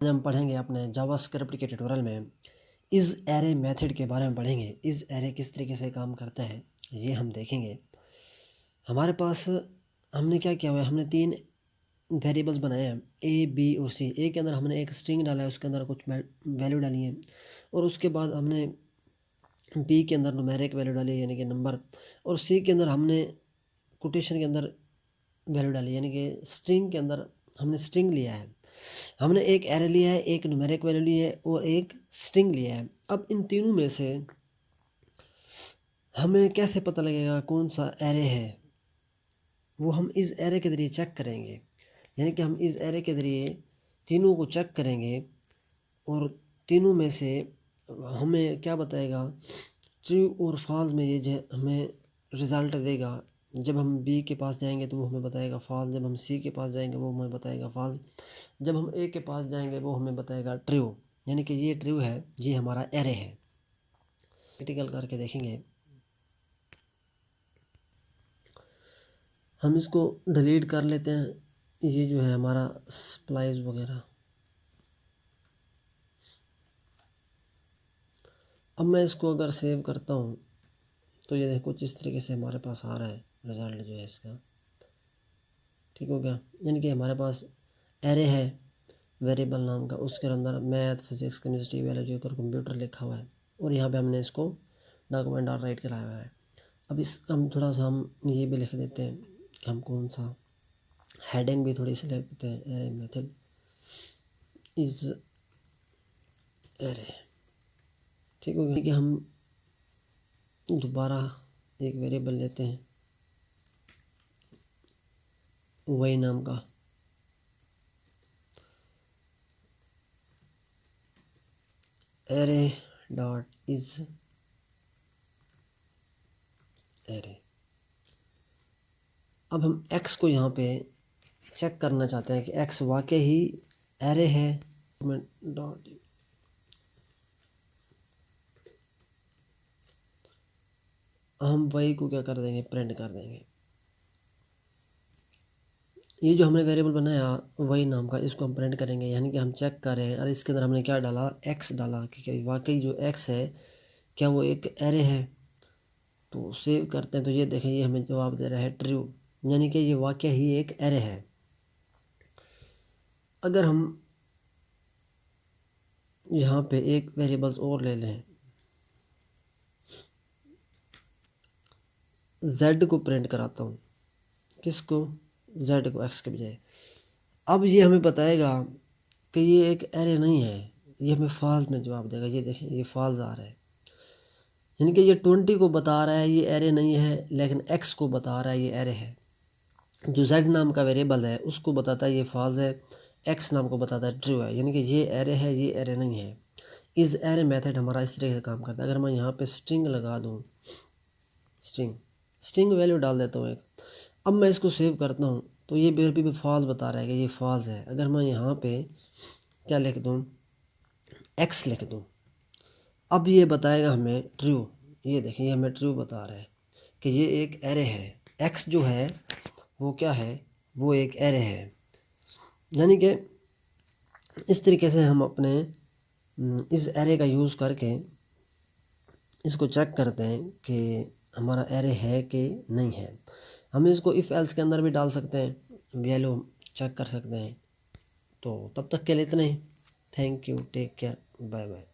आज हम पढ़ेंगे अपने जावास्क्रिप्ट के ट्यूटोरियल में इस एरे मेथड के बारे में पढ़ेंगे। इस एरे किस तरीके से काम करता है ये हम देखेंगे। हमारे पास हमने क्या किया हुआ है, हमने 3 वेरिएबल्स बनाए हैं ए, बी और सी। ए के अंदर हमने एक स्ट्रिंग डाला है, उसके अंदर कुछ वैल्यू डाली है, और उसके बाद हमने बी के अंदर न्यूमेरिक वैल्यू डाली यानी कि नंबर, और सी के अंदर हमने कोटेशन के अंदर वैल्यू डाली यानी कि स्ट्रिंग के अंदर हमने स्ट्रिंग लिया है। हमने एक एरे लिया है, एक न्यूमेरिक वैल्यू ली है और एक स्ट्रिंग लिया है। अब इन तीनों में से हमें कैसे पता लगेगा कौन सा एरे है, वो हम इस एरे के ज़रिए चेक करेंगे। यानी कि हम इस एरे के ज़रिए तीनों को चेक करेंगे और तीनों में से हमें क्या बताएगा, ट्रू और फॉल्स में ये जो हमें रिज़ल्ट देगा। जब हम बी के पास जाएंगे तो वो हमें बताएगा फॉल्स, जब हम सी के पास जाएंगे वो हमें बताएगा फॉल्स, जब हम ए के पास जाएंगे वो हमें बताएगा ट्रू। यानी कि ये ट्रू है, ये हमारा एरे है। प्रैक्टिकल करके देखेंगे। हम इसको डिलीट कर लेते हैं, ये जो है हमारा स्प्लाइस वगैरह। अब मैं इसको अगर सेव करता हूँ तो ये देखो कुछ इस तरीके से हमारे पास आ रहा है रिज़ल्ट जो है इसका। ठीक हो गया। यानी कि हमारे पास एरे है वेरिएबल नाम का, उसके अंदर मैथ, फिजिक्स, केमिस्ट्री, बायोलॉजी और कंप्यूटर लिखा हुआ है, और यहाँ पे हमने इसको डॉक्यूमेंट और राइट कराया हुआ है। अब इस हम थोड़ा सा हम ये भी लिख देते हैं कि हम कौन सा हेडिंग भी थोड़ी सी लिख देते हैं, एरे मेथड इज एरे। ठीक हो गया कि हम दोबारा एक वेरिएबल लेते हैं वाई नाम का, एरे डॉट इज एरे। अब हम x को यहाँ पे चेक करना चाहते हैं कि x वाकई ही एरे है। डॉट हम y को क्या कर देंगे, प्रिंट कर देंगे। ये जो हमने वेरिएबल बनाया y नाम का, इसको हम प्रिंट करेंगे। यानी कि हम चेक कर रहे हैं और इसके अंदर हमने क्या डाला, x डाला कि क्या वाकई जो x है क्या वो एक एरे है। तो सेव करते हैं तो ये देखें, ये हमें जवाब दे रहा है ट्रू, यानी कि ये वाकई ही एक एरे है। अगर हम यहाँ पे एक वेरिएबल्स और ले लें, z को प्रिंट कराता हूँ, किसको, z को, x के बजाय। अब ये हमें बताएगा कि ये एक एरे नहीं है, ये हमें फॉल्स में जवाब देगा। ये देखें ये फॉल्स आ रहा है, यानी कि ये 20 को बता रहा है ये एरे नहीं है, लेकिन x को बता रहा है ये एरे है। जो z नाम का वेरिएबल है उसको बताता है ये फॉल्स है, x नाम को बताता है ट्रू है। यानी कि ये एरे है, ये एरे नहीं है। इस एरे मेथड हमारा इस तरीके से काम करता है। अगर मैं यहाँ पे स्ट्रिंग लगा दूँ, स्ट्रिंग वैल्यू डाल देता हूँ एक, अब मैं इसको सेव करता हूँ तो ये भी फॉल्स बता रहा है कि ये फॉल्स है। अगर मैं यहाँ पे क्या लिख दूँ, x लिख दूँ, अब ये बताएगा हमें ट्रू। ये देखें ये हमें ट्रू बता रहा है कि ये एक एरे है। x जो है वो क्या है, वो एक एरे है। यानी कि इस तरीके से हम अपने इस एरे का यूज़ करके इसको चेक करते हैं कि हमारा एरे है कि नहीं है। हम इसको इफ़ एल्स के अंदर भी डाल सकते हैं, वैल्यू चेक कर सकते हैं। तो तब तक के लिए इतना ही। Thank you, take care, bye bye.